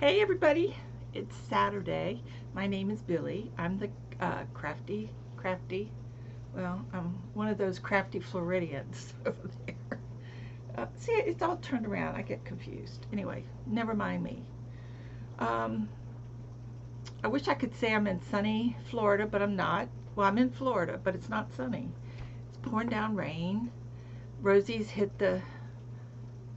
Hey everybody, it's Saturday. My name is Billy. I'm the crafty. Well, I'm one of those crafty Floridians over there. See, it's all turned around. I get confused. Anyway, never mind me. Um, I wish I could say I'm in sunny Florida, but I'm not. Well, I'm in Florida, but it's not sunny. It's pouring down rain. Rosie's hit the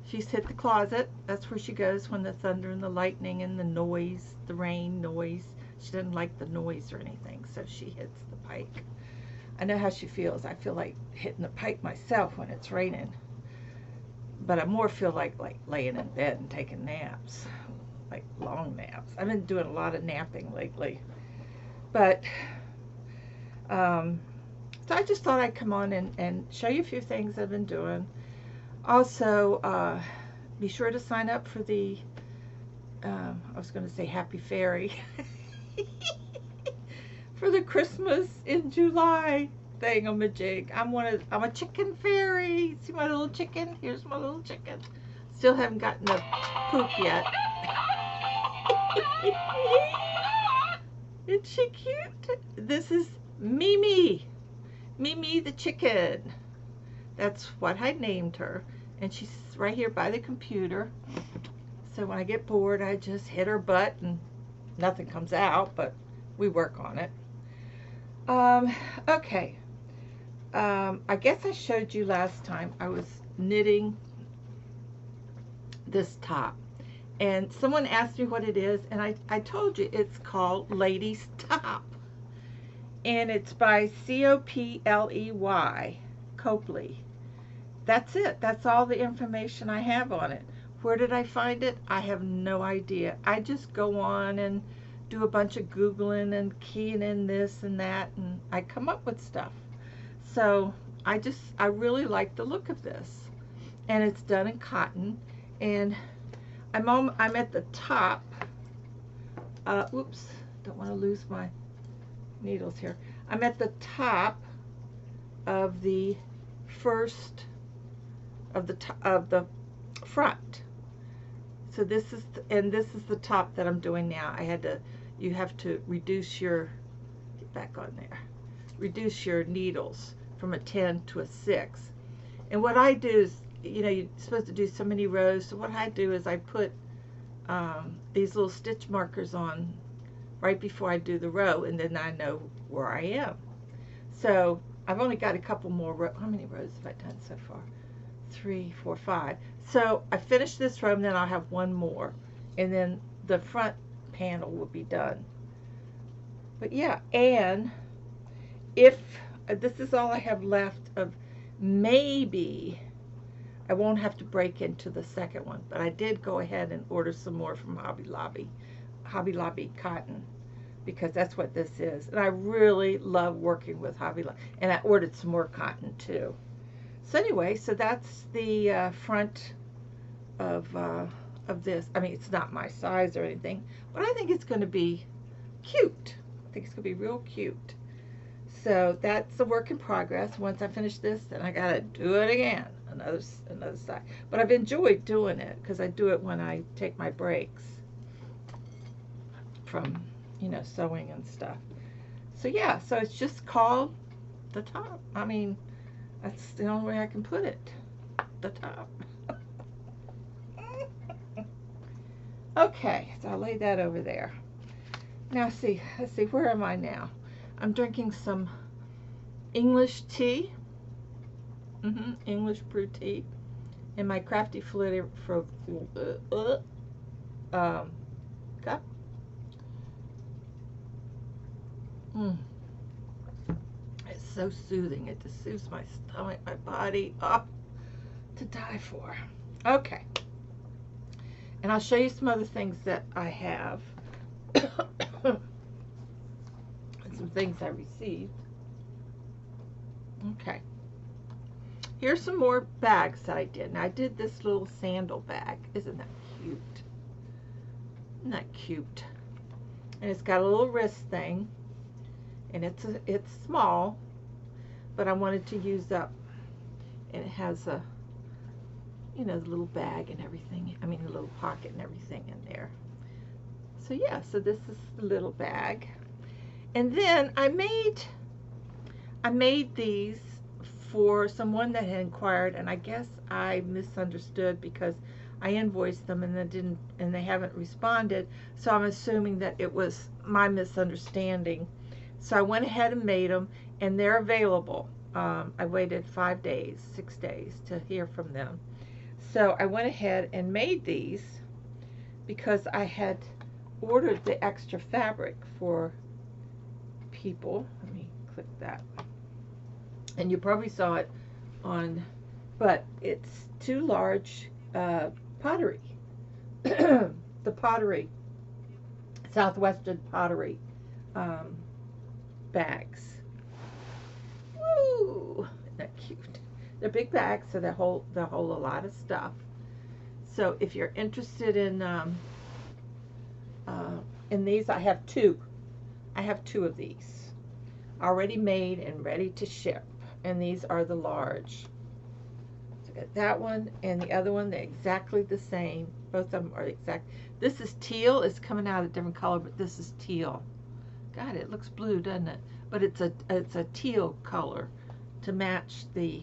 She's hit the closet. That's where she goes when the thunder and the lightning and the noise, the rain noise. She doesn't like the noise or anything, so she hits the pike. I know how she feels. I feel like hitting the pike myself when it's raining, but I more feel like laying in bed and taking naps, like long naps. I've been doing a lot of napping lately, but um, so I just thought I'd come on and show you a few things I've been doing. Also, be sure to sign up for the, I was going to say Happy Fairy, for the Christmas in July thingamajig. I'm a chicken fairy. See my little chicken? Here's my little chicken. Still haven't gotten the poop yet. Isn't she cute? This is Mimi. Mimi the chicken. That's what I named her. And she's right here by the computer. So when I get bored, I just hit her butt and nothing comes out, but we work on it. Um, okay. I guess I showed you last time I was knitting this top. And someone asked me what it is, and I told you it's called Lady's Top. And it's by Copley. Copley. That's it. That's all the information I have on it. Where did I find it? I have no idea. I just go on and do a bunch of Googling and keying in this and that, and I come up with stuff. So I really like the look of this. And it's done in cotton. And I'm at the top. Oops, don't want to lose my needles here. I'm at the top of the first of the front. So this is the top that I'm doing now. You have to reduce your, get back on there, reduce your needles from a 10 to a 6. And what I do is, you're supposed to do so many rows. So what I do is I put these little stitch markers on right before I do the row, and then I know where I am. So I've only got a couple more rows. How many rows have I done so far? 3, 4, 5. So I finish this row, and then I'll have one more, and then the front panel will be done. But yeah, and if this is all I have left of, maybe I won't have to break into the second one, but I did go ahead and order some more from Hobby Lobby cotton, because that's what this is. And I really love working with Hobby Lobby, and I ordered some more cotton too. So anyway, so that's the front of this. I mean, it's not my size or anything, but I think it's going to be cute. I think it's going to be real cute. So that's a work in progress. Once I finish this, then I got to do it again, another side. But I've enjoyed doing it because I do it when I take my breaks from, sewing and stuff. So yeah, so it's just called the top. I mean, that's the only way I can put it. The top. Okay, so I'll lay that over there. Now let's see, where am I now? I'm drinking some English tea. English brew tea. In my crafty fluid cup. It's so soothing. It just soothes my stomach, my body, up to die for. Okay. And I'll show you some other things that I have. And some things I received. Okay. Here's some more bags that I did. Now I did this little sandal bag. Isn't that cute? Isn't that cute? And it's got a little wrist thing. And it's small, but I wanted to use up. And it has a, the little bag and everything. I mean, the little pocket and everything in there. So yeah, so this is the little bag. And then I made these for someone that had inquired, and I guess I misunderstood because I invoiced them and they haven't responded. So I'm assuming that it was my misunderstanding. So I went ahead and made them, and they're available. I waited 5 days, 6 days to hear from them. So I went ahead and made these because I had ordered the extra fabric for people. Let me click that. And you probably saw it on, but it's 2 large pottery. The pottery, Southwestern pottery bags. Woo! Isn't that cute? They're big bags, so they hold a lot of stuff. So if you're interested in these, I have 2. I have 2 of these already made and ready to ship. And these are the large. So I got that one and the other one. They're exactly the same. Both of them are exact. This is teal. It's coming out a different color, but this is teal. God, it looks blue, doesn't it? But it's a teal color to match the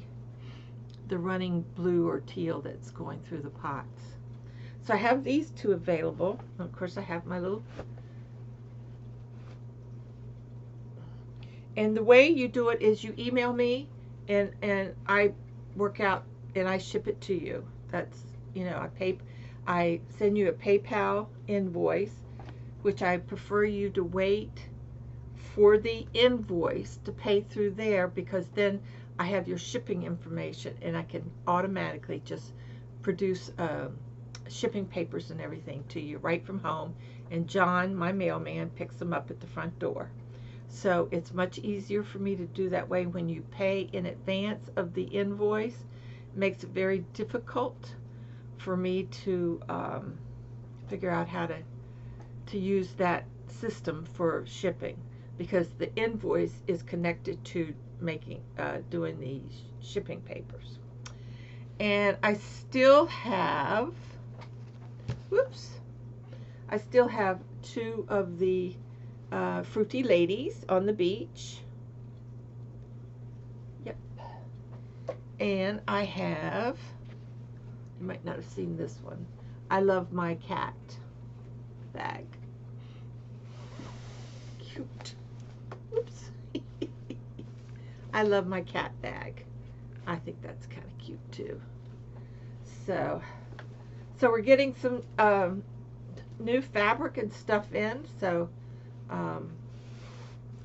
running blue or teal that's going through the pots. So I have these 2 available. And of course, I have my little. And the way you do it is you email me, and I work out and I ship it to you. That's, you know, I send you a PayPal invoice, which I prefer you to wait for the invoice to pay through there, because then I have your shipping information and I can automatically just produce shipping papers and everything to you right from home. And John, my mailman, picks them up at the front door. So it's much easier for me to do that way. When you pay in advance of the invoice, it makes it very difficult for me to figure out how to use that system for shipping, because the invoice is connected to doing the shipping papers. And I still have, I still have 2 of the Fruity Ladies on the beach. Yep. And I have, you might not have seen this one, I Love My Cat bag. Cute. Oops. I Love My Cat bag. I think that's kind of cute too. So we're getting some new fabric and stuff in, so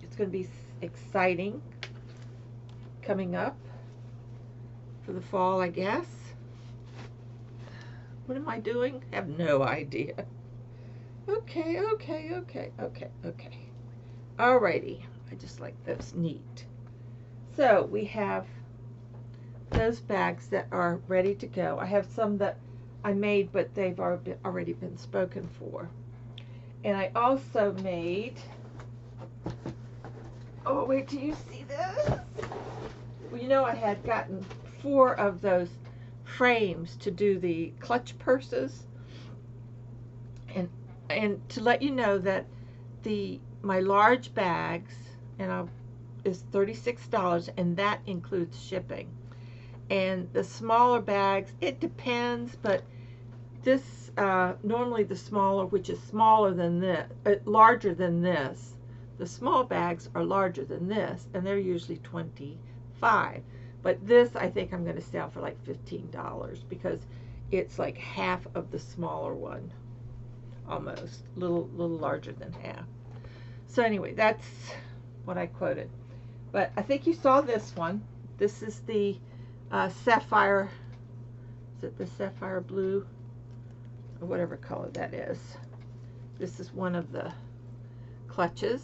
it's going to be exciting coming up for the fall, I guess. What am I doing? I have no idea. Okay. Alrighty. I just like those. Neat. So we have those bags that are ready to go. I have some that I made, but they've already been spoken for. And I also made, oh, wait till you see this. Well, you know, I had gotten 4 of those frames to do the clutch purses. And to let you know that my large bags is $36, and that includes shipping. And the smaller bags, it depends, but this normally the smaller, which is smaller than this, larger than this, the small bags are larger than this, and they're usually $25. But this, I think I'm going to sell for like $15, because it's like half of the smaller one, almost, little larger than half. So anyway, that's what I quoted. But I think you saw this one. This is the sapphire, is it the sapphire blue, or whatever color that is. This is one of the clutches.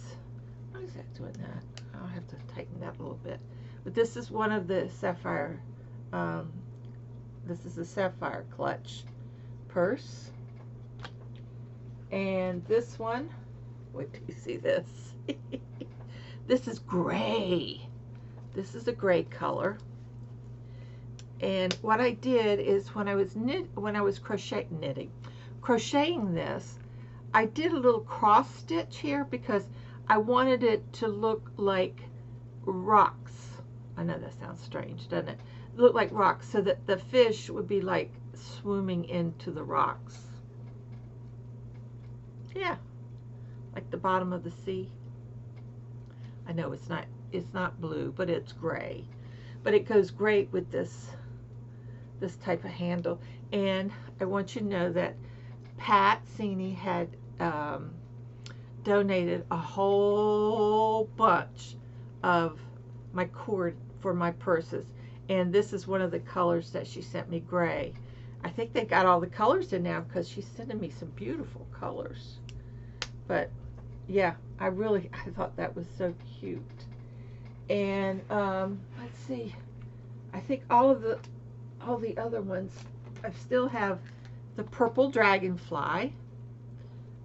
Why is that doing that? I'll have to tighten that a little bit. But this is one of the sapphire, this is the sapphire clutch purse. And this one, wait till you see this. This is gray. This is a gray color. And what I did is when I was crocheting this, I did a little cross stitch here because I wanted it to look like rocks. I know that sounds strange, doesn't it? Look like rocks, so that the fish would be like swimming into the rocks. Yeah, like the bottom of the sea. I know it's not blue, but it's gray. But it goes great with this type of handle. And I want you to know that Pat Sini had donated a whole bunch of my cord for my purses, and this is one of the colors that she sent me, gray. I think they got all the colors in now because she's sending me some beautiful colors. But yeah, I thought that was so cute. And let's see, I think all the other ones, I still have the purple dragonfly.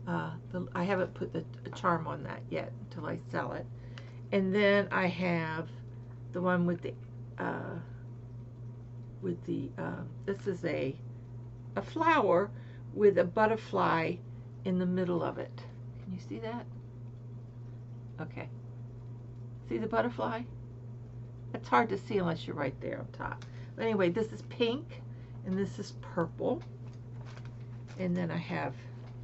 I haven't put the charm on that yet until I sell it. And then I have the one with the this is a flower with a butterfly in the middle of it. Can you see that? Okay. See the butterfly? It's hard to see unless you're right there on top. But anyway, this is pink and this is purple. And then I have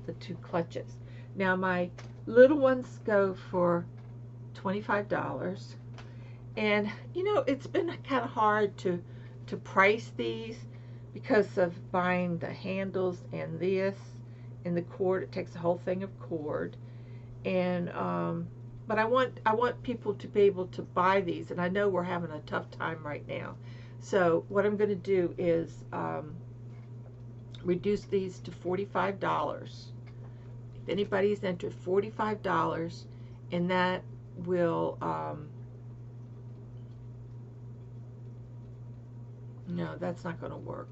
the two clutches. Now my little ones go for $25. And you know, it's been kind of hard to price these because of buying the handles and this and the cord. It takes a whole thing of cord. And but I want people to be able to buy these, and I know we're having a tough time right now. So what I'm going to do is reduce these to $45. If anybody's entered, $45, and that will no, that's not going to work,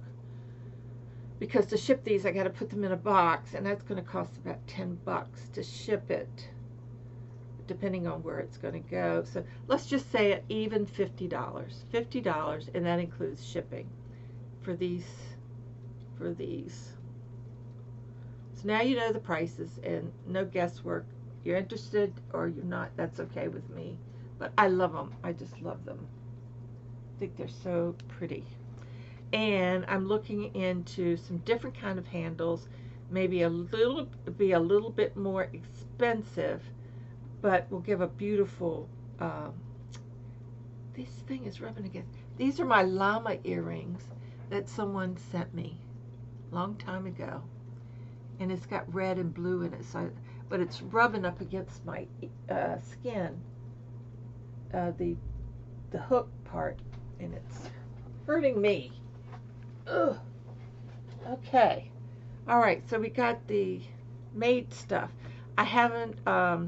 because to ship these I got to put them in a box, and that's going to cost about $10 to ship it, depending on where it's going to go. So let's just say it even $50, and that includes shipping for these. So now you know the prices and no guesswork. You're interested or you're not, that's okay with me. But I love them. I just love them. I think they're so pretty. And I'm looking into some different kind of handles, maybe be a little bit more expensive, but will give a beautiful, this thing is rubbing against. These are my llama earrings that someone sent me a long time ago. And it's got red and blue in it, but it's rubbing up against my skin, the hook part, and it's hurting me. Ugh. Okay. All right, so we got the made stuff. I haven't, I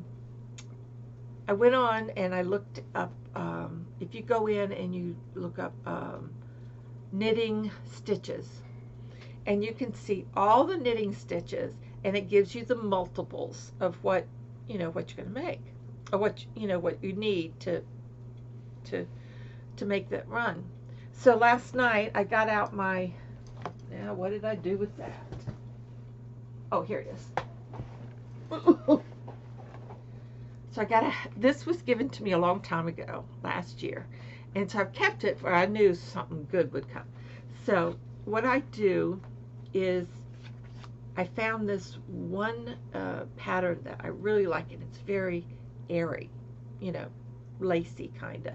went on and I looked up, if you go in and you look up knitting stitches, and you can see all the knitting stitches, and it gives you the multiples of what, you know, what you're going to make, or what, you know, what you need to make that run. So last night I got out my, now what did I do with that? Oh, here it is. So I got this was given to me a long time ago, last year, and so I've kept it where I knew something good would come. So what I do is I found this one pattern that I really like, and it's very airy, you know, lacy kind of.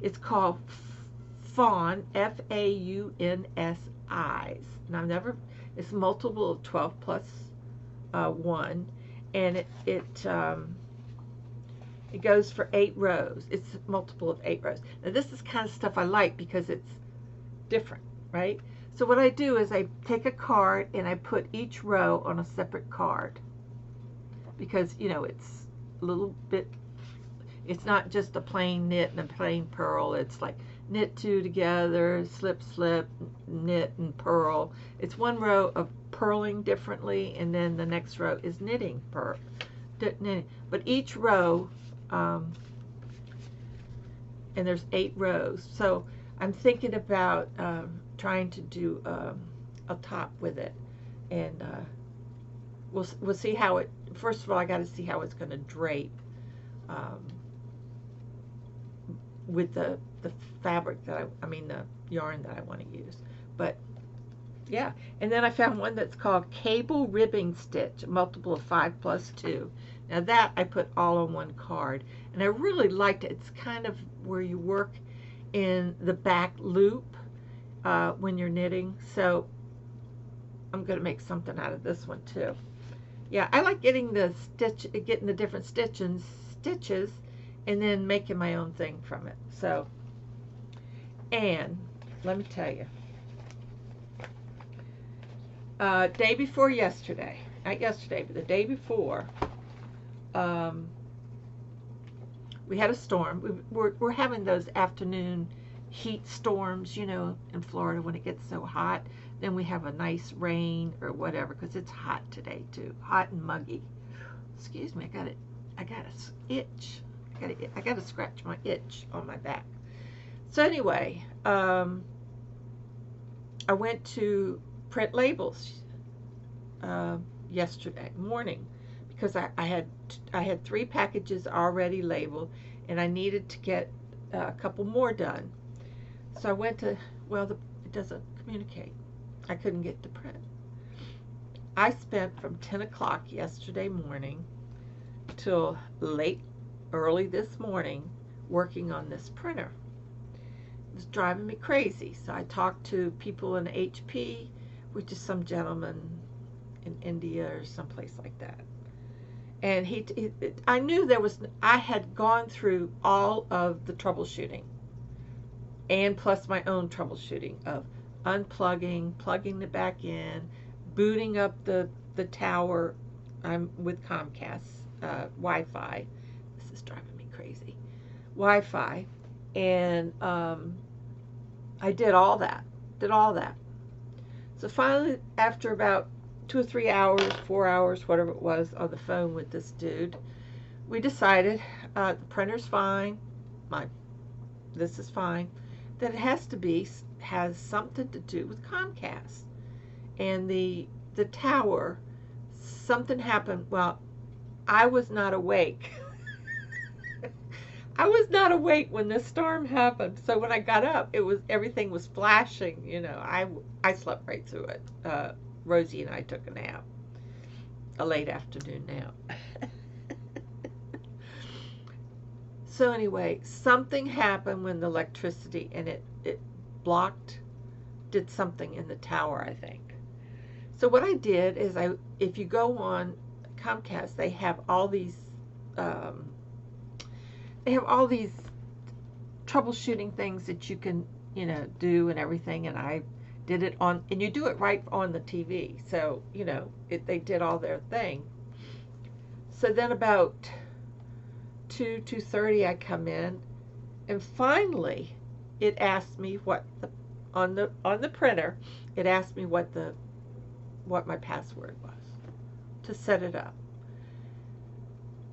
It's called Fawn, F-A-U-N-S-I's. Now it's multiple of 12 plus 1, and it goes for 8 rows. It's multiple of 8 rows. Now this is kind of stuff I like because it's different, right? So what I do is I take a card and I put each row on a separate card, because, you know, it's a little bit, it's not just a plain knit and a plain purl. It's like knit 2 together, slip, slip, knit and purl. It's one row of purling differently, and then the next row is knitting, knitting. But each row, and there's 8 rows. So I'm thinking about trying to do a top with it, and we'll see how it, first of all, I got to see how it's going to drape um, with the fabric that I mean the yarn that I want to use. But yeah, and then I found one that's called Cable Ribbing Stitch, a multiple of 5+2. Now that I put all on one card, and I really liked it. It's kind of where you work in the back loop when you're knitting. So I'm going to make something out of this one too. Yeah, I like getting the different stitches, and then making my own thing from it. So, and let me tell you, day before yesterday, not yesterday, but the day before, we had a storm. We're having those afternoon heat storms, you know, in Florida when it gets so hot. Then we have a nice rain or whatever, because it's hot today too, hot and muggy. Excuse me, I got an itch. I got to scratch my itch on my back. So anyway, I went to print labels yesterday morning because I had 3 packages already labeled, and I needed to get a couple more done. So I went to, well, it doesn't communicate. I couldn't get to print. I spent from 10 o'clock yesterday morning till early this morning working on this printer. It was driving me crazy. So I talked to people in HP, which is some gentleman in India or someplace like that. And I knew I had gone through all of the troubleshooting, and plus my own troubleshooting of unplugging, plugging it back in, booting up the tower. I'm with Comcast Wi-Fi. This is driving me crazy. Wi-Fi, and I did all that. So finally, after about 2 or 3 hours, 4 hours, whatever it was, on the phone with this dude, we decided the printer's fine. This is fine. That it has something to do with Comcast and the tower. Something happened. Well, I was not awake. I was not awake when this storm happened. So when I got up, everything was flashing. You know, I slept right through it. Rosie and I took a nap, a late afternoon nap. So anyway, something happened when the electricity, and it did something in the tower, I think. So what I did is if you go on Comcast, they have all these troubleshooting things that you can, you know, do and everything. And I did it and you do it right on the TV. So, you know, they did all their thing. So then about 2:30 I come in, and finally it asked me on the printer, it asked me what my password was to set it up.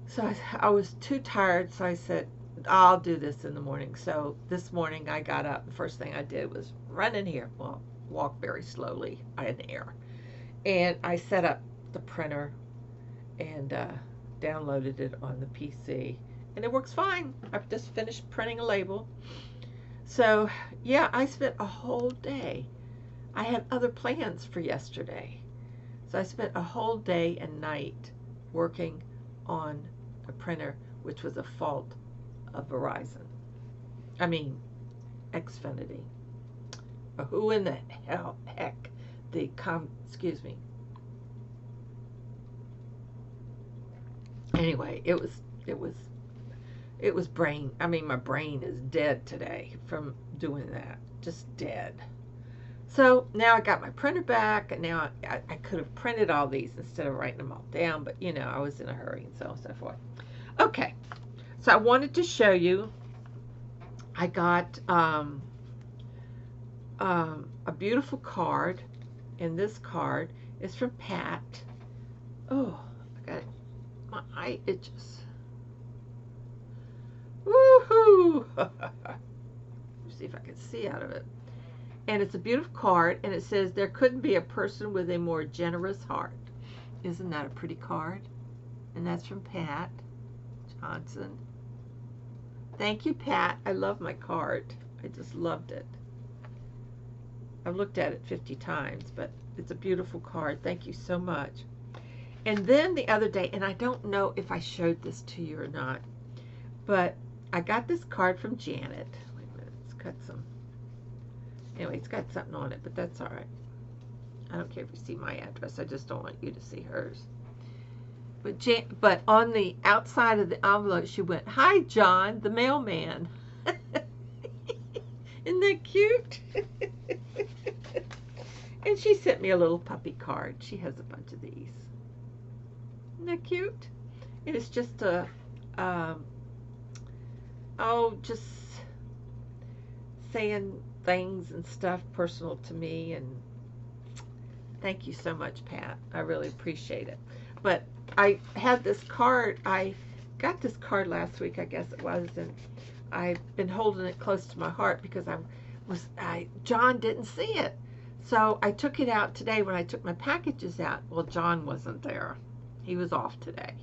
So I was too tired, so I said, I'll do this in the morning. So this morning I got up. The first thing I did was run in here. Well, walk very slowly in air. And I set up the printer and downloaded it on the PC. And it works fine. I've just finished printing a label. So, yeah, I spent a whole day. I had other plans for yesterday. So I spent a whole day and night working on a printer, which was a fault of Verizon. I mean, Xfinity. Who in the heck? Excuse me. Anyway, it was brain. I mean, my brain is dead today from doing that. Just dead. So now I got my printer back, and now I could have printed all these instead of writing them all down, but you know, I was in a hurry and so on and so forth. Okay, so I wanted to show you, I got a beautiful card, and this card is from Pat. Oh, I got it. My eye itches. Woohoo! Let's see if I can see out of it. And it's a beautiful card, and it says, there couldn't be a person with a more generous heart. Isn't that a pretty card? And that's from Pat Johnson. Thank you, Pat. I love my card. I just loved it. I've looked at it 50 times, but it's a beautiful card. Thank you so much. And then the other day, and I don't know if I showed this to you or not, but I got this card from Janet. Wait a minute, it's got some, anyway, it's got something on it, but that's all right. I don't care if you see my address. I just don't want you to see hers. But on the outside of the envelope, she went, "Hi, John, the mailman." Isn't that cute? And she sent me a little puppy card. She has a bunch of these. Isn't that cute? And it's just a, just saying things and stuff personal to me. And thank you so much, Pat. I really appreciate it. But I had this card. I got this card last week, I guess it was, and I've been holding it close to my heart because John didn't see it. So I took it out today when I took my packages out. Well, John wasn't there. He was off today.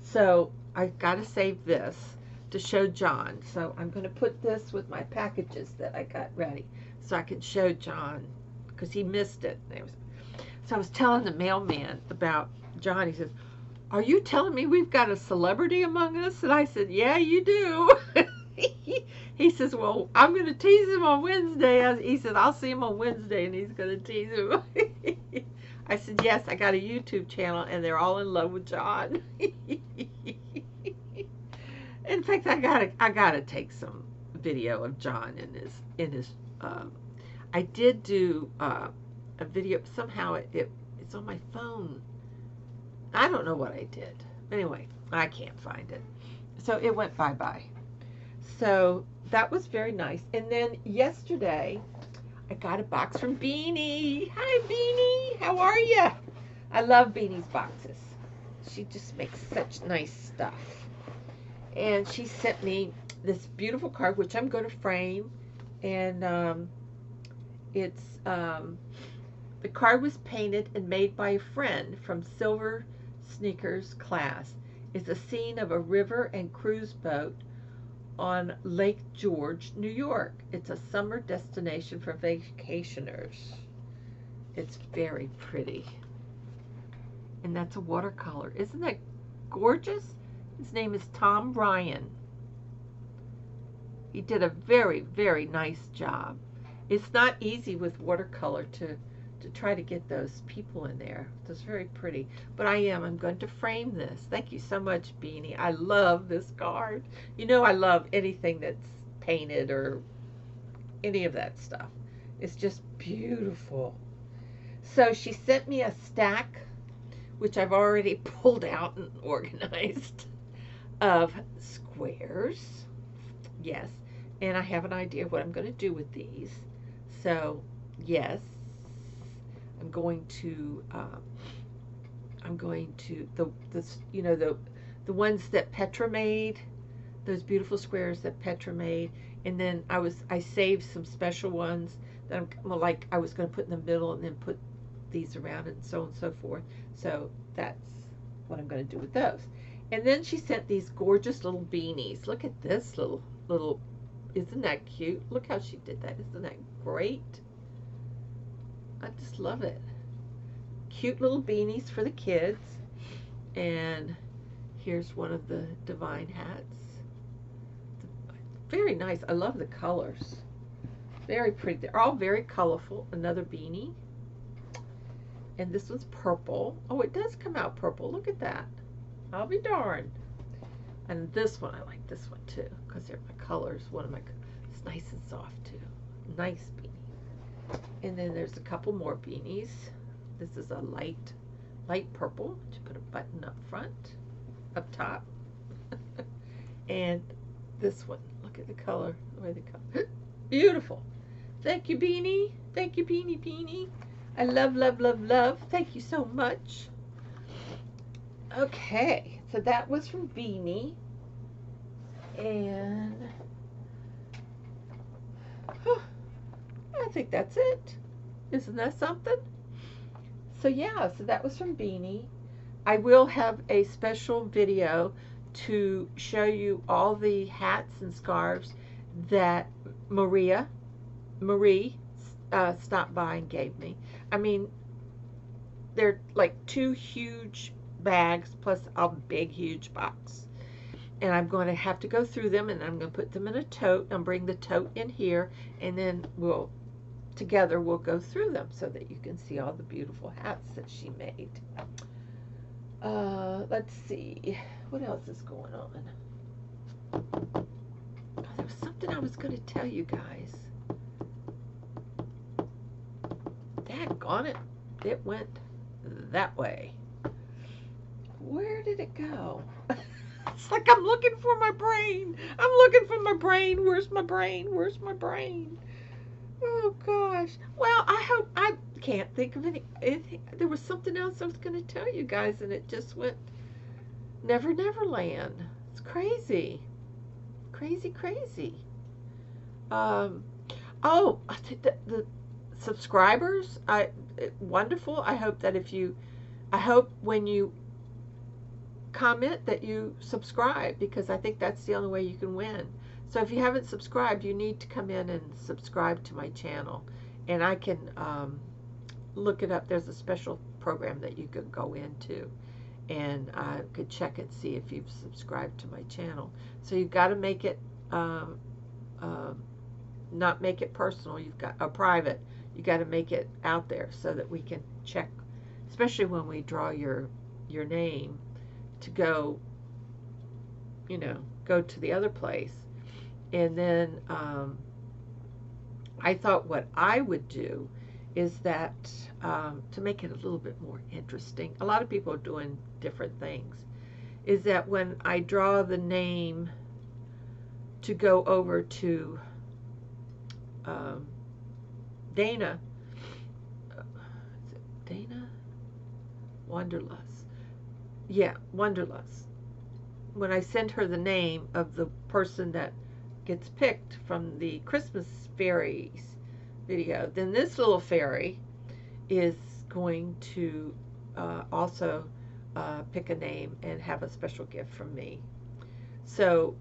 So I got to save this to show John. So I'm going to put this with my packages that I got ready so I can show John because he missed it. So I was telling the mailman about John. He says, "Are you telling me we've got a celebrity among us?" And I said, "Yeah, you do." He says, "Well, I'm going to tease him on Wednesday." He said, "I'll see him on Wednesday," and he's going to tease him. I said, "Yes, I got a YouTube channel, and they're all in love with John." In fact, I gotta take some video of John in his. I did do a video. Somehow it's on my phone. I don't know what I did. Anyway, I can't find it. So it went bye-bye. So that was very nice. And then yesterday, I got a box from Beanie. Hi, Beanie. How are you? I love Beanie's boxes. She just makes such nice stuff. And she sent me this beautiful card, which I'm going to frame. And it's the card was painted and made by a friend from Silver Sneakers class. It's a scene of a river and cruise boat on Lake George, New York. It's a summer destination for vacationers. It's very pretty. And that's a watercolor. Isn't that gorgeous? His name is Tom Ryan. He did a very, very nice job. It's not easy with watercolor to try to get those people in there. It's very pretty. But I'm going to frame this. Thank you so much, Beanie. I love this card. You know I love anything that's painted or any of that stuff. It's just beautiful. So she sent me a stack, which I've already pulled out and organized, of squares. Yes. And I have an idea what I'm going to do with these. So, yes. I'm going to the ones that Petra made, those beautiful squares that Petra made, and then I saved some special ones that I was going to put in the middle and then put these around and so forth. So that's what I'm going to do with those. And then she sent these gorgeous little beanies. Look at this little, isn't that cute? Look how she did that. Isn't that great? I just love it. Cute little beanies for the kids. And here's one of the Divine hats. Very nice. I love the colors. Very pretty. They're all very colorful. Another beanie. And this one's purple. Oh, it does come out purple. Look at that. I'll be darned. And this one, I like this one too, because they're my colors. It's nice and soft too. Nice beanie. And then there's a couple more beanies. This is a light purple. To put a button up front, up top. And this one, look at the color, the way they come. Beautiful. Thank you, Beanie. Thank you, Beanie. I love, love, love, love. Thank you so much. Okay, so that was from Beanie. And I think that's it. Isn't that something? So yeah, so that was from Beanie. I will have a special video to show you all the hats and scarves that Marie stopped by and gave me. I mean, they're like 2 huge bags plus a big, huge box. And I'm going to have to go through them, and I'm going to put them in a tote. I'll bring the tote in here, and then together we'll go through them so that you can see all the beautiful hats that she made. Let's see. What else is going on? Oh, there was something I was going to tell you guys. Daggone it. It went that way. Where did it go? It's like I'm looking for my brain. I'm looking for my brain. Where's my brain? Where's my brain? Oh, gosh. Well, I can't think of anything. There was something else I was going to tell you guys, and it just went Never Neverland. It's crazy. Crazy, crazy. Oh, the subscribers, wonderful. I hope when you comment that you subscribe, because I think that's the only way you can win. So if you haven't subscribed, you need to come in and subscribe to my channel, and I can look it up. There's a special program that you could go into, and I could check and see if you've subscribed to my channel. So you've got to make it not make it personal. You've got a private. You got to make it out there so that we can check, especially when we draw your name to go, go to the other place. And then I thought what I would do is that to make it a little bit more interesting, a lot of people are doing different things, is that when I draw the name to go over to Dana, is it Dana? Wanderlust. Yeah, Wanderlust. When I send her the name of the person that gets picked from the Christmas fairies video, then this little fairy is going to also pick a name and have a special gift from me. So,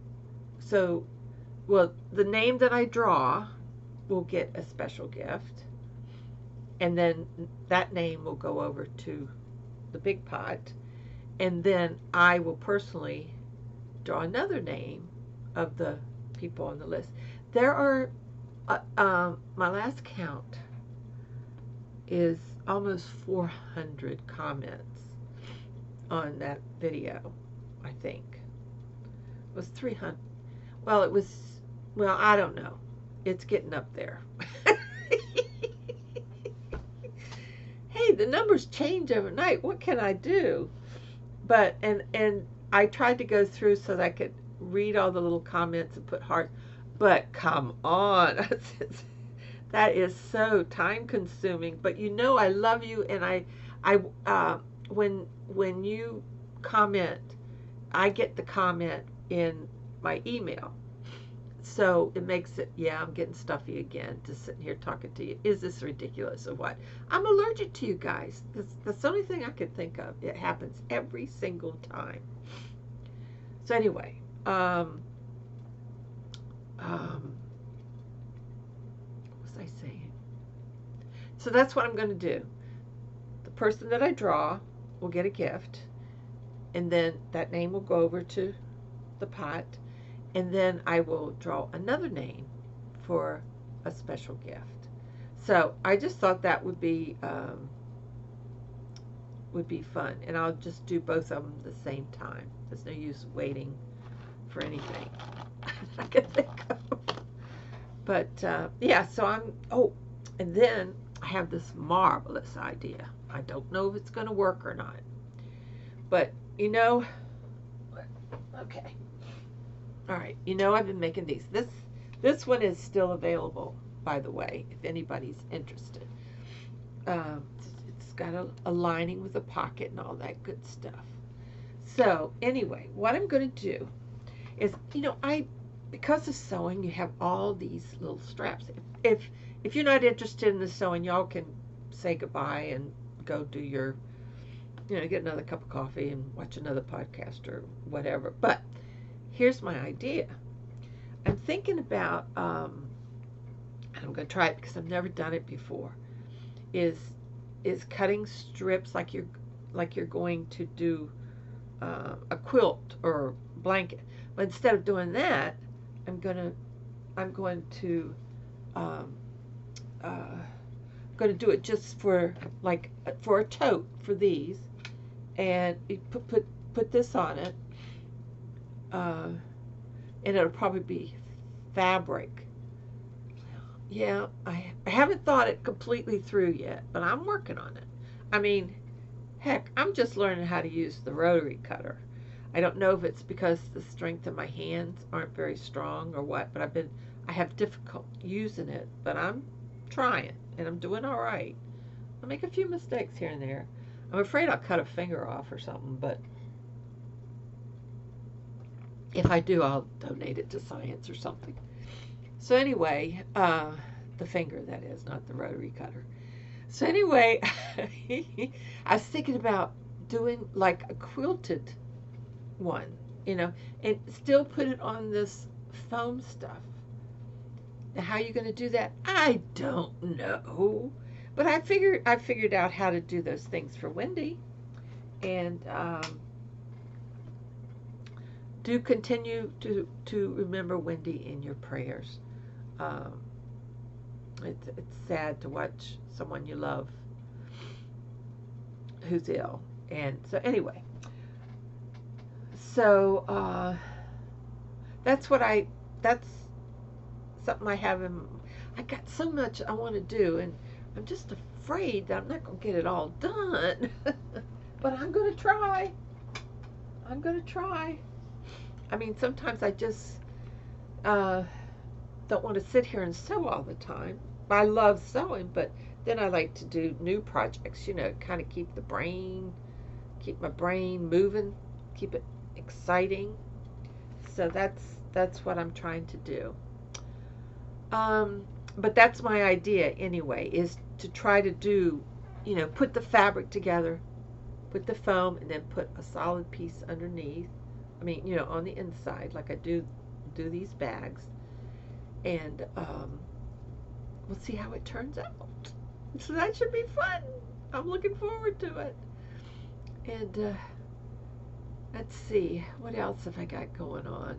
well, the name that I draw will get a special gift, and then that name will go over to the big pot, and then I will personally draw another name of the people on the list. There are, my last count is almost 400 comments on that video, I think. It was 300. Well, I don't know. It's getting up there. Hey, the numbers change overnight. What can I do? But, and I tried to go through so that I could read all the little comments and put hearts. But come on. That is so time consuming. But I love you, and when you comment, I get the comment in my email. So it makes it, yeah, I'm getting stuffy again, just sitting here talking to you. Is this ridiculous or what? I'm allergic to you guys. That's the only thing I could think of. It happens every single time. So anyway, what was I saying? So that's what I'm going to do. The person that I draw will get a gift, and then that name will go over to the pot, and then I will draw another name for a special gift. So I just thought that would be fun, and I'll just do both of them at the same time. There's no use waiting for anything I can think of. But yeah, so and then I have this marvelous idea. I don't know if it's going to work or not, but okay. All right, I've been making these. This one is still available, by the way, if anybody's interested. It's got a lining with a pocket and all that good stuff. So anyway, what I'm going to do is, because of sewing, you have all these little straps. If you're not interested in the sewing, y'all can say goodbye and go do your get another cup of coffee and watch another podcast or whatever. But here's my idea. I'm thinking about, and I'm going to try it because I've never done it before. Is cutting strips like you're going to do a quilt or blanket, but instead of doing that, I'm going to um, going to do it just for like for a tote for these, and you put this on it, and it'll probably be fabric. Yeah, I haven't thought it completely through yet, but I'm working on it. I mean, heck, I'm just learning how to use the rotary cutter. I don't know if it's because the strength of my hands aren't very strong or what, but I have difficult using it, but I'm trying and I'm doing all right. I make a few mistakes here and there. I'm afraid I'll cut a finger off or something, but if I do, I'll donate it to science or something. So anyway, the finger, that is, not the rotary cutter. So anyway, I was thinking about doing like a quilted one, and still put it on this foam stuff. Now, how are you going to do that? I don't know, but I figured out how to do those things for Wendy, and do continue to remember Wendy in your prayers. Um, it's sad to watch someone you love who's ill. And so anyway, so that's something I have I got so much I want to do, and I'm just afraid that I'm not going to get it all done. But I'm going to try. I'm going to try. I mean, sometimes I just don't want to sit here and sew all the time. I love sewing, but then I like to do new projects, kind of keep my brain moving, keep it exciting. So that's what I'm trying to do. But that's my idea anyway, is to try to do, put the fabric together, put the foam, and then put a solid piece underneath. I mean, on the inside, like I do these bags, and we'll see how it turns out. So that should be fun. I'm looking forward to it. And let's see, what else have I got going on?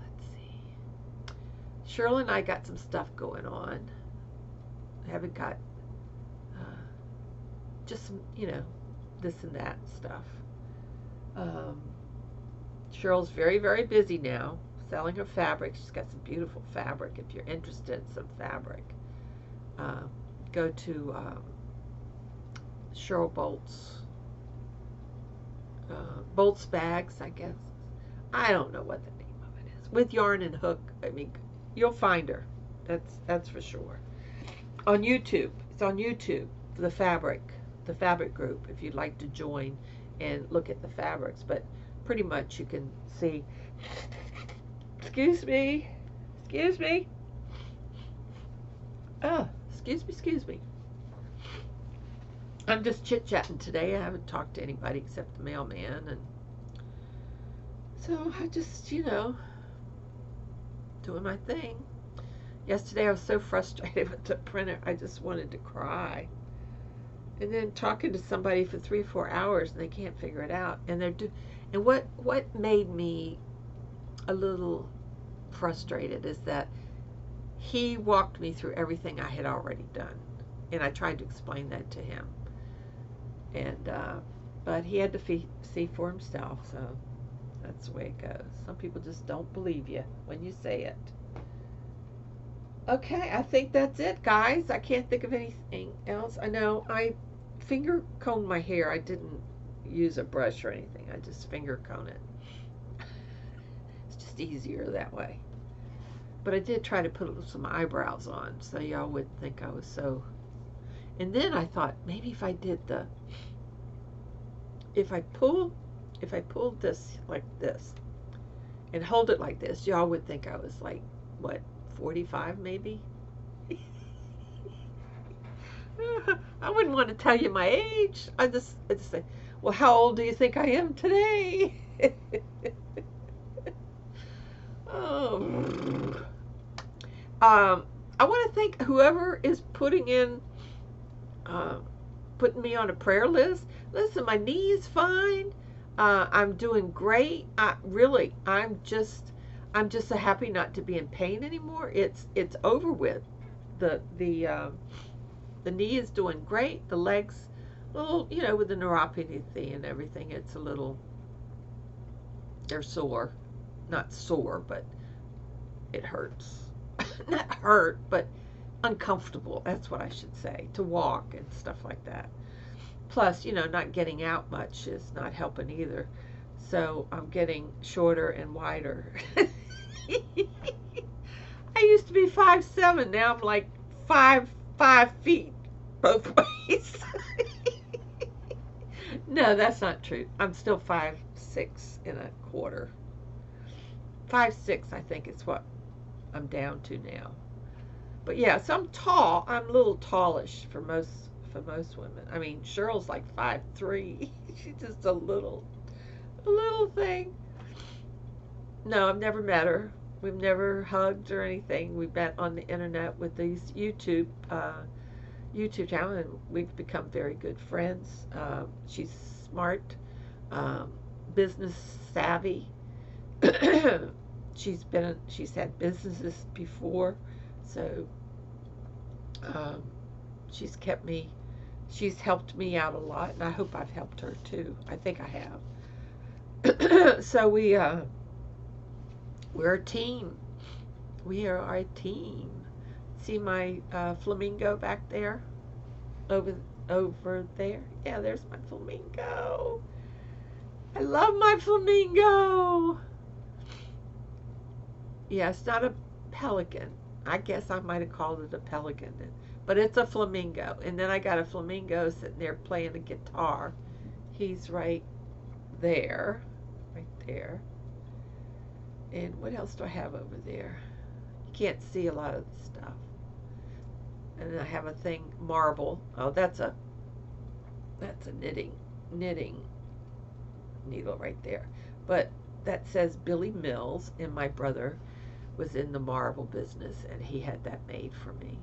Let's see. Cheryl and I got some stuff going on. I haven't got just some, this and that stuff. Cheryl's very, very busy now selling her fabric. She's got some beautiful fabric. If you're interested in some fabric, go to Cheryl Bolt's Bags, I guess. I don't know what the name of it is. With Yarn and Hook. I mean, you'll find her. That's for sure. On YouTube. It's on YouTube. The fabric group, if you'd like to join and look at the fabrics. But pretty much you can see. Excuse me. Oh, excuse me. I'm just chit-chatting today. I haven't talked to anybody except the mailman, and so I just, doing my thing. Yesterday I was so frustrated with the printer, I just wanted to cry. And then talking to somebody for 3 or 4 hours, and they can't figure it out. And and what made me a little frustrated is that he walked me through everything I had already done, and I tried to explain that to him. And but he had to see for himself, so that's the way it goes. Some people just don't believe you when you say it. Okay, I think that's it, guys. I can't think of anything else. I know I finger combed my hair. I didn't use a brush or anything. I just finger comb it. It's just easier that way. But I did try to put some eyebrows on so y'all would think I was so. And then I thought maybe if I did if I pulled this like this and hold it like this, y'all would think I was like, what, 45 maybe? I wouldn't want to tell you my age. I just say, well, how old do you think I am today? Oh. I want to thank whoever is uh, putting me on a prayer list. Listen, my knee is fine. I'm doing great. I'm just so happy not to be in pain anymore. It's over with. The the uh, the knee is doing great. The legs, little, with the neuropathy and everything, it's a little. They're sore, not sore, but it hurts. Not hurt, but uncomfortable. That's what I should say. To walk and stuff like that. Plus, not getting out much is not helping either. So I'm getting shorter and wider. I used to be 5'7". Now I'm like 5'5" both ways. No, that's not true. I'm still 5'6.25". 5'6", I think, is what I'm down to now. But yeah, so I'm tall. I'm a little tallish for most women. I mean, Cheryl's like 5'3". She's just a little thing. No, I've never met her. We've never hugged or anything. We met on the internet with these YouTube channel, and we've become very good friends. She's smart, um, business savvy. She's had businesses before, so um, she's kept me. She's helped me out a lot, and I hope I've helped her too. I think I have. So we're a team. We are a team. See my flamingo back there, over over there. Yeah, there's my flamingo. I love my flamingo. Yeah, it's not a pelican. I guess I might have called it a pelican, but it's a flamingo. And then I got a flamingo sitting there playing the guitar. He's right there, right there. And what else do I have over there? You can't see a lot of the stuff. And then I have a thing, marble. Oh, that's a knitting needle right there. But that says Billy Mills, and my brother was in the marble business, and he had that made for me.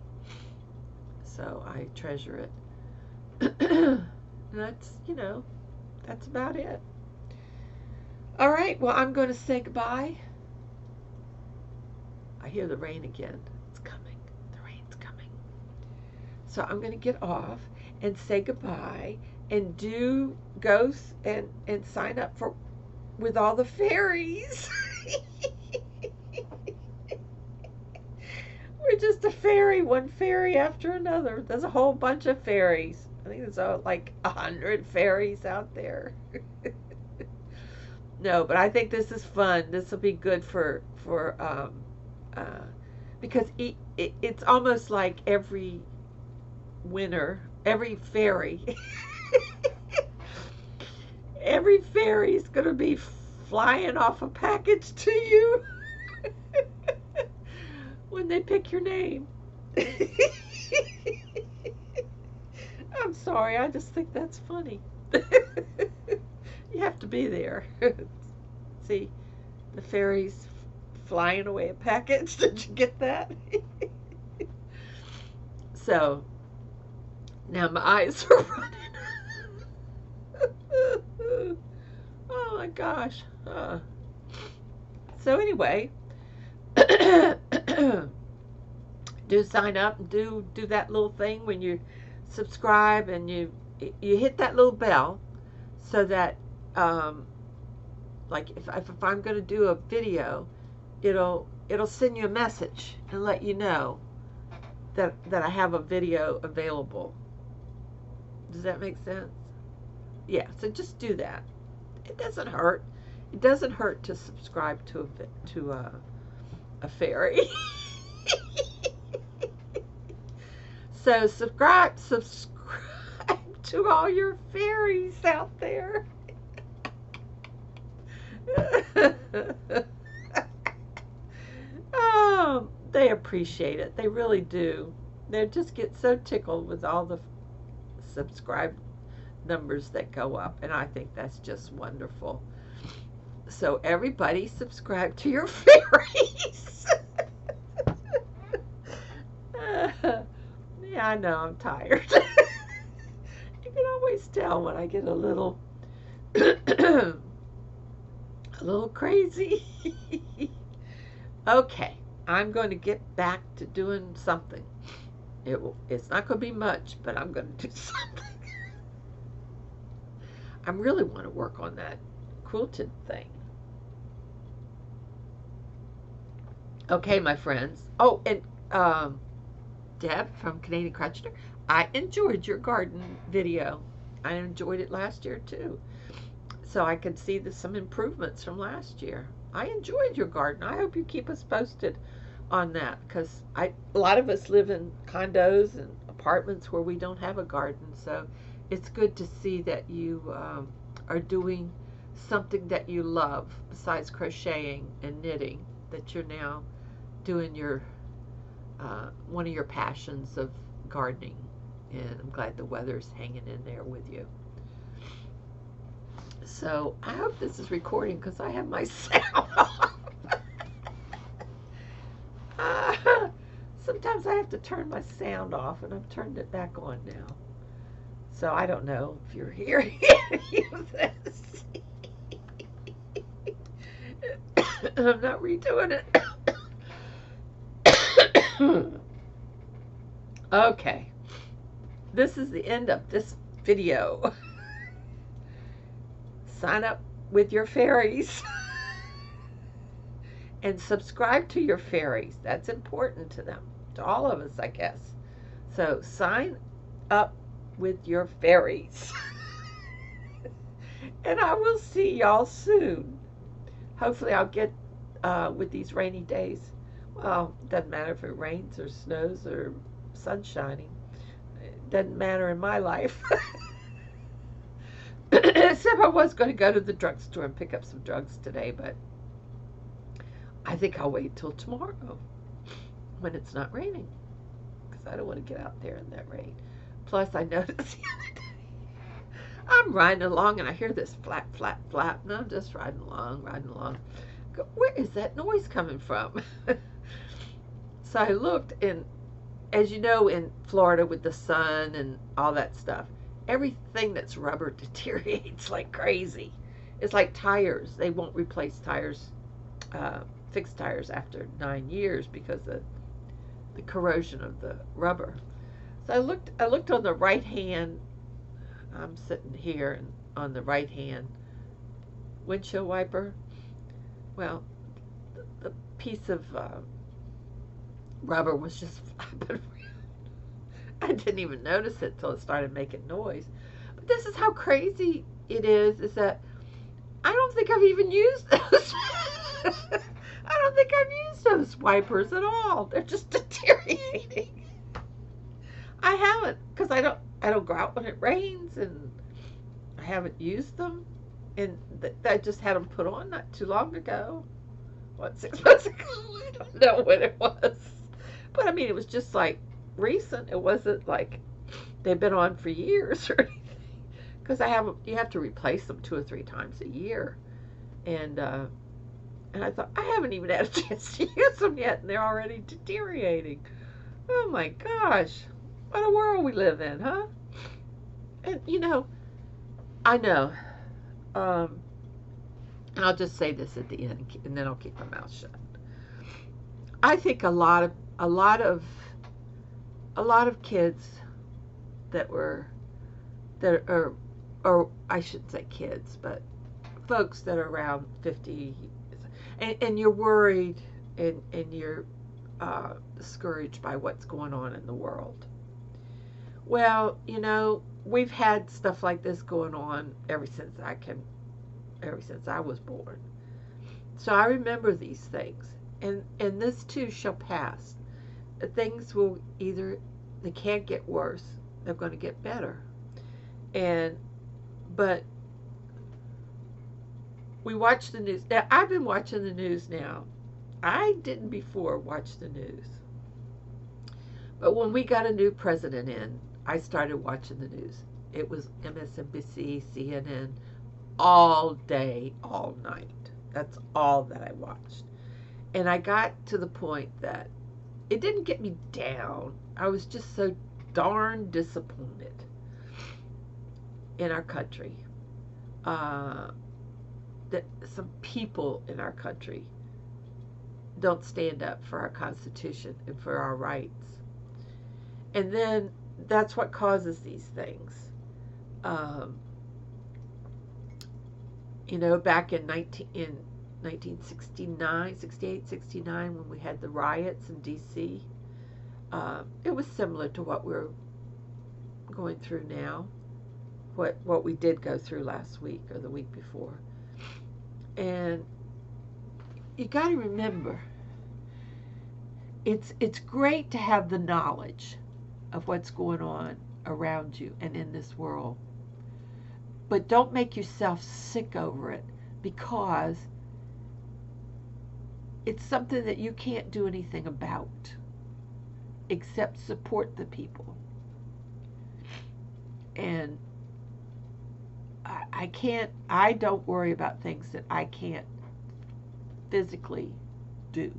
So I treasure it. And that's about it. All right, well, I'm going to say goodbye. I hear the rain again. It's coming. The rain's coming. So I'm going to get off and say goodbye, and do go and sign up for with all the fairies. We're just a fairy, one fairy after another. There's a whole bunch of fairies. I think there's like 100 fairies out there. No, but I think this is fun. This will be good for uh, because it's almost like every winter, every fairy, every fairy is going to be flying off a package to you when they pick your name. I'm sorry, I just think that's funny. You have to be there. See, the fairies flying away a package. Did you get that? So, now my eyes are running. Oh my gosh. So anyway, do sign up and do that little thing when you subscribe, and you hit that little bell, so that like if I'm going to do a video, it'll send you a message and let you know that I have a video available. Does that make sense? Yeah, so just do that. It doesn't hurt. It doesn't hurt to subscribe to a fairy. So subscribe to all your fairies out there. Oh, they appreciate it. They really do. They just get so tickled with all the subscribe numbers that go up, and I think that's just wonderful. So everybody subscribe to your fairies. Yeah, I know I'm tired. You can always tell when I get a little a little crazy. Okay, I'm going to get back to doing something. It's not going to be much, but I'm going to do something. I really want to work on that quilted thing. Okay, my friends. Oh, and Deb from Canadian Crutchner, I enjoyed your garden video. I enjoyed it last year too. So I could see some improvements from last year. I enjoyed your garden. I hope you keep us posted on that, because a lot of us live in condos and apartments where we don't have a garden. So it's good to see that you are doing something that you love besides crocheting and knitting, that you're now doing your one of your passions of gardening. And I'm glad the weather's hanging in there with you. So I hope this is recording, because I have my sound off. Sometimes I have to turn my sound off, and I've turned it back on now. So I don't know if you're hearing any of this. I'm not redoing it. Okay. This is the end of this video. Sign up with your fairies. And subscribe to your fairies. That's important to them. To all of us, I guess. So sign up with your fairies. And I will see y'all soon. Hopefully I'll get with these rainy days. Well, it doesn't matter if it rains or snows or sun's shining. It doesn't matter in my life. Except I was going to go to the drugstore and pick up some drugs today, but I think I'll wait till tomorrow when it's not raining, because I don't want to get out there in that rain. Plus, I noticed the other day, I'm riding along and I hear this flap, flap, flap, and I'm just riding along. Where is that noise coming from? So I looked, and as you know, in Florida with the sun and all that stuff, everything that's rubber deteriorates like crazy. It's like tires. They won't replace tires, fixed tires, after 9 years because of the corrosion of the rubber. So I looked on the right hand. I'm sitting here, and on the right hand windshield wiper, well, the piece of rubber was just flapping around. I didn't even notice it till it started making noise. But this is how crazy it is that I don't think I've even used those. I don't think I've used those wipers at all. They're just deteriorating. I haven't, because I don't go out when it rains, and I haven't used them. And I just had them put on not too long ago. What, 6 months ago? I don't know what it was. But I mean, it was just like recent. It wasn't like they've been on for years or anything. Because you have to replace them 2 or 3 times a year. And I thought, I haven't even had a chance to use them yet, and they're already deteriorating. Oh my gosh. What a world we live in, huh? And I know. And I'll just say this at the end, and then I'll keep my mouth shut. I think a lot of kids that are, or I shouldn't say kids, but folks that are around 50, and you're worried, and you're discouraged by what's going on in the world. Well, we've had stuff like this going on ever since I was born. So I remember these things, and this too shall pass. Things will they can't get worse, they're going to get better. But we watch the news. Now, I've been watching the news now. I didn't before watch the news. But when we got a new president in, I started watching the news. It was MSNBC, CNN, all day, all night. That's all that I watched. And I got to the point that it didn't get me down. I was just so darn disappointed in our country. That some people in our country don't stand up for our Constitution and for our rights. And then that's what causes these things. Um, back in 1969, 68, 69, when we had the riots in D.C., it was similar to what we're going through now, what we did go through last week or the week before. And you got to remember, it's great to have the knowledge of what's going on around you and in this world. But don't make yourself sick over it, because it's something that you can't do anything about except support the people. And I don't worry about things that I can't physically do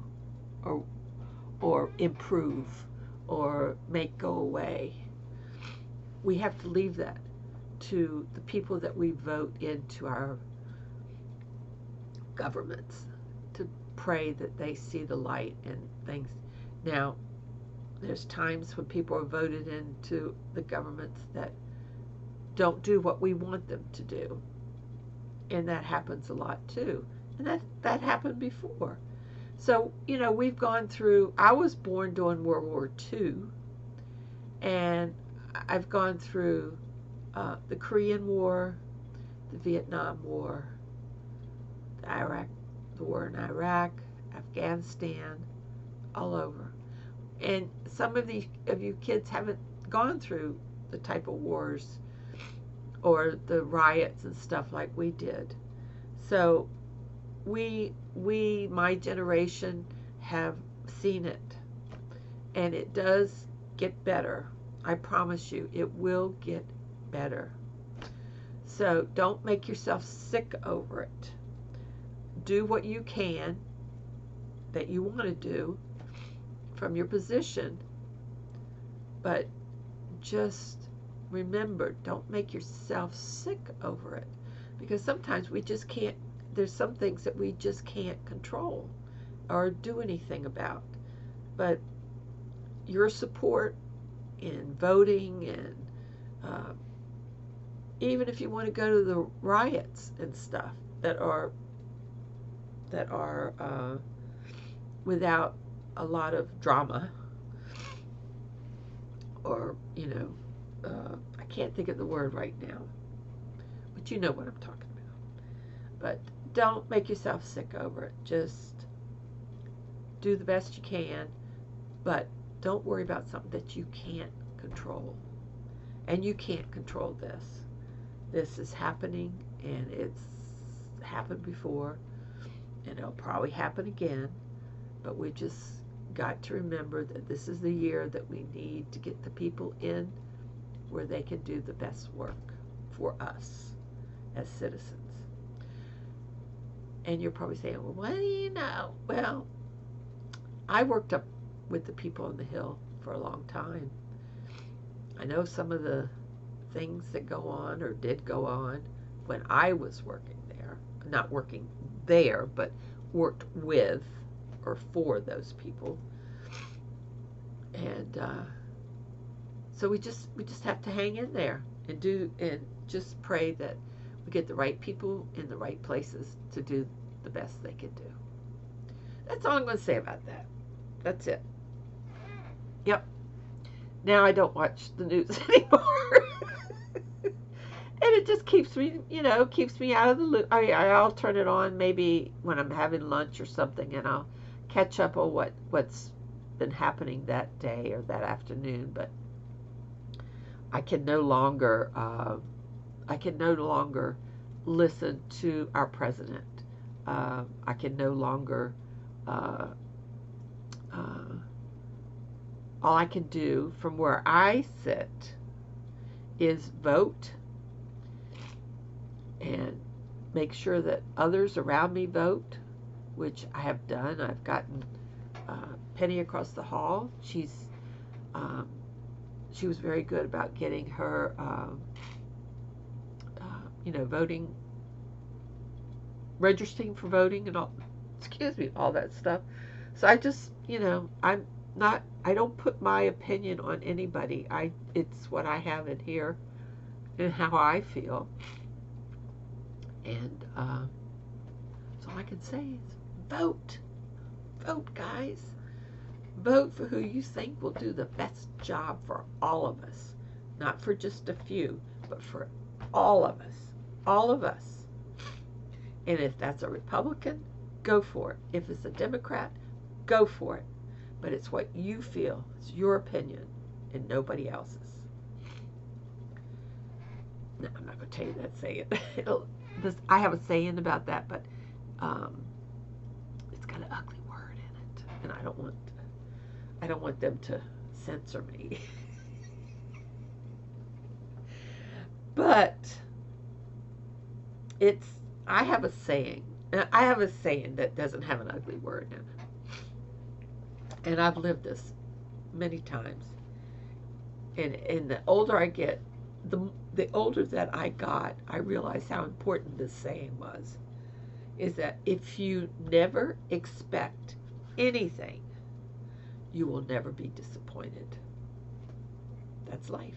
or improve or make go away. We have to leave that to the people that we vote into our governments, to pray that they see the light and things. Now, there's times when people are voted into the governments that don't do what we want them to do. And that happens a lot too. And that happened before. So, we've gone through, I was born during World War II, and I've gone through the Korean War, the Vietnam War, the war in Iraq, Afghanistan, all over. And some of you kids haven't gone through the type of wars or the riots and stuff like we did. So we my generation have seen it, and it does get better. I promise you, it will get better. So don't make yourself sick over it. Do what you can that you want to do from your position, but just remember, don't make yourself sick over it, because sometimes we just can't, there's some things that we just can't control or do anything about. But your support in voting, and even if you want to go to the riots and stuff that are without a lot of drama, or I can't think of the word right now, but you know what I'm talking about. But don't make yourself sick over it. Just do the best you can, but don't worry about something that you can't control. And you can't control this. This is happening, and it's happened before, and it'll probably happen again. But we just got to remember that this is the year that we need to get the people in where they can do the best work for us as citizens. And you're probably saying, well, what do you know? Well, I worked up with the people on the Hill for a long time. I know some of the things that go on or did go on when I was working there. Not working there, but worked with or for those people. And so we just have to hang in there and just pray that we get the right people in the right places to do the best they can do. That's all I'm going to say about that. That's it. Yep. Now I don't watch the news anymore. And it just keeps me out of the loop. I'll turn it on maybe when I'm having lunch or something, and I'll catch up on what's been happening that day or that afternoon. But I can no longer listen to our president. I can no longer all I can do from where I sit is vote and make sure that others around me vote, which I have done. I've gotten Penny across the hall. She was very good about getting her, voting, registering for voting and all, all that stuff. So I just, I don't put my opinion on anybody. It's what I have in here and how I feel. And so all I can say is vote. Vote, guys. Vote for who you think will do the best job for all of us. Not for just a few, but for all of us. All of us. And if that's a Republican, go for it. If it's a Democrat, go for it. But it's what you feel. It's your opinion and nobody else's. No, I'm not going to tell you that saying. I have a saying about that, but it's got an ugly word in it, and I don't want them to censor me. But I have a saying. I have a saying that doesn't have an ugly word in it. And I've lived this many times. And the older I get, the older that I got, I realized how important this saying was. Is that if you never expect anything, you will never be disappointed. That's life.